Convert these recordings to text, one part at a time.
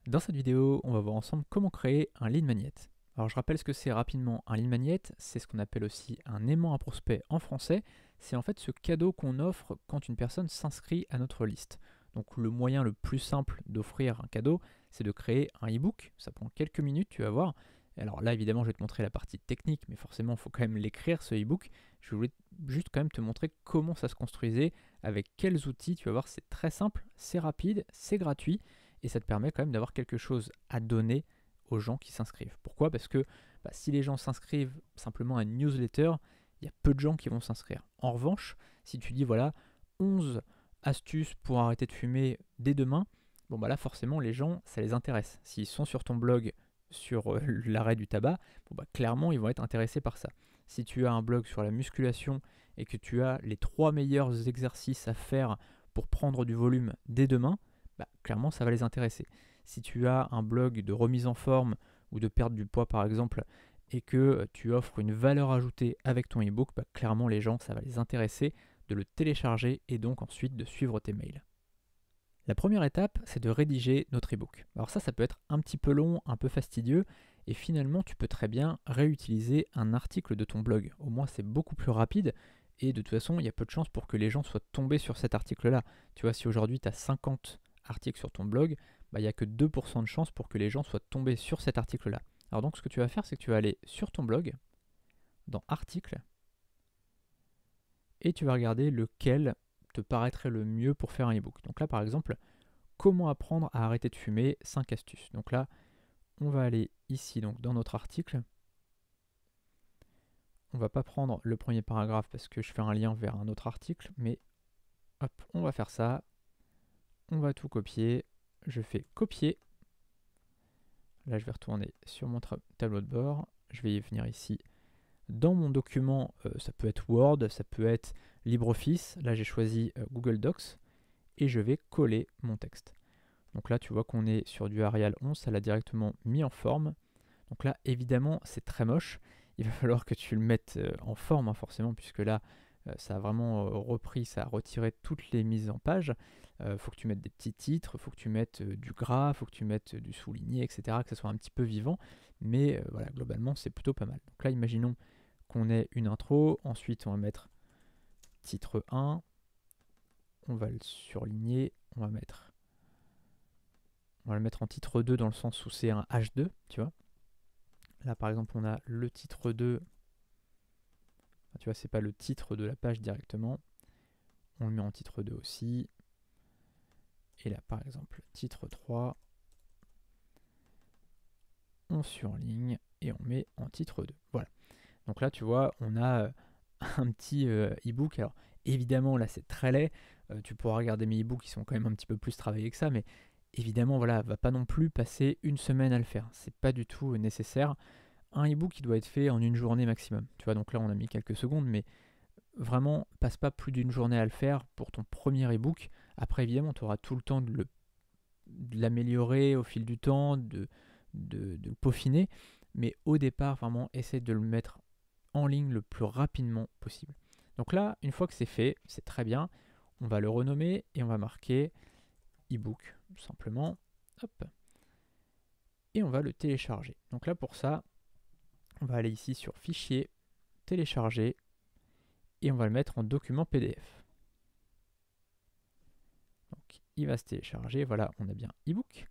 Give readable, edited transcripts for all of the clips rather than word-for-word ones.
Dans cette vidéo, on va voir ensemble comment créer un lead magnet. Alors je rappelle ce que c'est rapidement un lead magnet, c'est ce qu'on appelle aussi un aimant à prospect en français. C'est en fait ce cadeau qu'on offre quand une personne s'inscrit à notre liste. Donc le moyen le plus simple d'offrir un cadeau, c'est de créer un e-book. Ça prend quelques minutes, tu vas voir. Alors là, évidemment, je vais te montrer la partie technique, mais forcément, il faut quand même l'écrire, ce e-book. Je voulais juste quand même te montrer comment ça se construisait, avec quels outils. Tu vas voir, c'est très simple, c'est rapide, c'est gratuit et ça te permet quand même d'avoir quelque chose à donner aux gens qui s'inscrivent. Pourquoi? Parce que si les gens s'inscrivent simplement à une newsletter, il y a peu de gens qui vont s'inscrire. En revanche, si tu dis voilà 11 astuces pour arrêter de fumer dès demain, bon là forcément les gens ça les intéresse. S'ils sont sur ton blog sur l'arrêt du tabac, clairement ils vont être intéressés par ça. Si tu as un blog sur la musculation et que tu as les 3 meilleurs exercices à faire pour prendre du volume dès demain, clairement ça va les intéresser. Si tu as un blog de remise en forme ou de perte du poids par exemple, et que tu offres une valeur ajoutée avec ton ebook, clairement les gens ça va les intéresser de le télécharger et donc ensuite de suivre tes mails. La première étape, c'est de rédiger notre ebook. Alors ça peut être un petit peu long, un peu fastidieux, et finalement tu peux très bien réutiliser un article de ton blog. Au moins c'est beaucoup plus rapide, et de toute façon il y a peu de chances pour que les gens soient tombés sur cet article-là. Tu vois, si aujourd'hui tu as 50 articles sur ton blog, il n'y a que 2% de chances pour que les gens soient tombés sur cet article-là. Alors donc ce que tu vas faire, c'est que tu vas aller sur ton blog, dans articles, et tu vas regarder lequel te paraîtrait le mieux pour faire un ebook. Donc là par exemple, comment apprendre à arrêter de fumer, 5 astuces. Donc là, on va aller ici donc dans notre article. On va pas prendre le premier paragraphe parce que je fais un lien vers un autre article, mais hop, on va faire ça. On va tout copier. Je fais copier. Là, je vais retourner sur mon tableau de bord. Je vais y venir ici. Dans mon document, ça peut être Word, ça peut être LibreOffice. Là, j'ai choisi Google Docs et je vais coller mon texte. Donc là, tu vois qu'on est sur du Arial 11, ça l'a directement mis en forme. Donc là, évidemment, c'est très moche. Il va falloir que tu le mettes en forme, hein, forcément, puisque là, ça a vraiment repris, ça a retiré toutes les mises en page. Faut que tu mettes des petits titres, faut que tu mettes du gras, faut que tu mettes du souligné, etc., que ça soit un petit peu vivant. Mais voilà, globalement, c'est plutôt pas mal. Donc là, imaginons qu'on ait une intro. Ensuite, on va mettre titre 1. On va le surligner. On va le mettre en titre 2 dans le sens où c'est un H2, tu vois. Là, par exemple, on a le titre 2. Tu vois, c'est pas le titre de la page directement. On le met en titre 2 aussi. Et là, par exemple, titre 3. On surligne et on met en titre 2. Voilà. Donc là, tu vois, on a un petit e-book. Alors, évidemment, là, c'est très laid. Tu pourras regarder mes e-books qui sont quand même un petit peu plus travaillés que ça. Mais évidemment, voilà, va pas non plus passer une semaine à le faire. C'est pas du tout nécessaire. Un e-book, il doit être fait en une journée maximum. Tu vois, donc là, on a mis quelques secondes, mais vraiment, passe pas plus d'une journée à le faire pour ton premier e-book. Après, évidemment, tu auras tout le temps de l'améliorer au fil du temps, de le peaufiner. Mais au départ, vraiment, essaie de le mettre en ligne le plus rapidement possible. Donc là, une fois que c'est fait, c'est très bien. On va le renommer et on va marquer e-book, simplement. Hop. Et on va le télécharger. Donc là, pour ça, on va aller ici sur Fichier, Télécharger, et on va le mettre en document PDF. Donc il va se télécharger, voilà, on a bien ebook.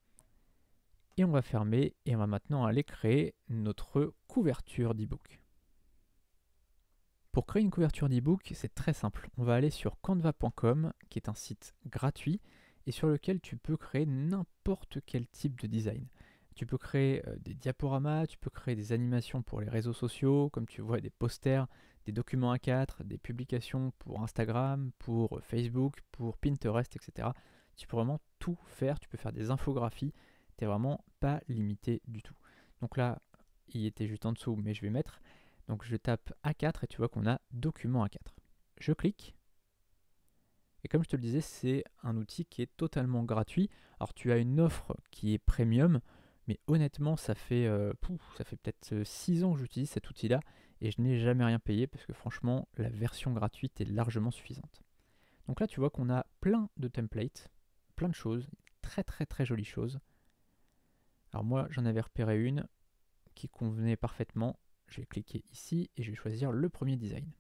Et on va fermer et on va maintenant aller créer notre couverture d'ebook. Pour créer une couverture d'ebook, c'est très simple. On va aller sur canva.com, qui est un site gratuit et sur lequel tu peux créer n'importe quel type de design. Tu peux créer des diaporamas, tu peux créer des animations pour les réseaux sociaux, comme tu vois des posters, des documents A4, des publications pour Instagram, pour Facebook, pour Pinterest, etc. Tu peux vraiment tout faire, tu peux faire des infographies, tu n'es vraiment pas limité du tout. Donc là, il était juste en dessous, mais je vais mettre. Donc je tape A4 et tu vois qu'on a document A4. Je clique. Et comme je te le disais, c'est un outil qui est totalement gratuit. Alors tu as une offre qui est premium, mais honnêtement, ça fait peut-être 6 ans que j'utilise cet outil-là et je n'ai jamais rien payé parce que franchement, la version gratuite est largement suffisante. Donc là, tu vois qu'on a plein de templates, plein de choses, très très très jolies choses. Alors moi, j'en avais repéré une qui convenait parfaitement. Je vais cliquer ici et je vais choisir le premier design.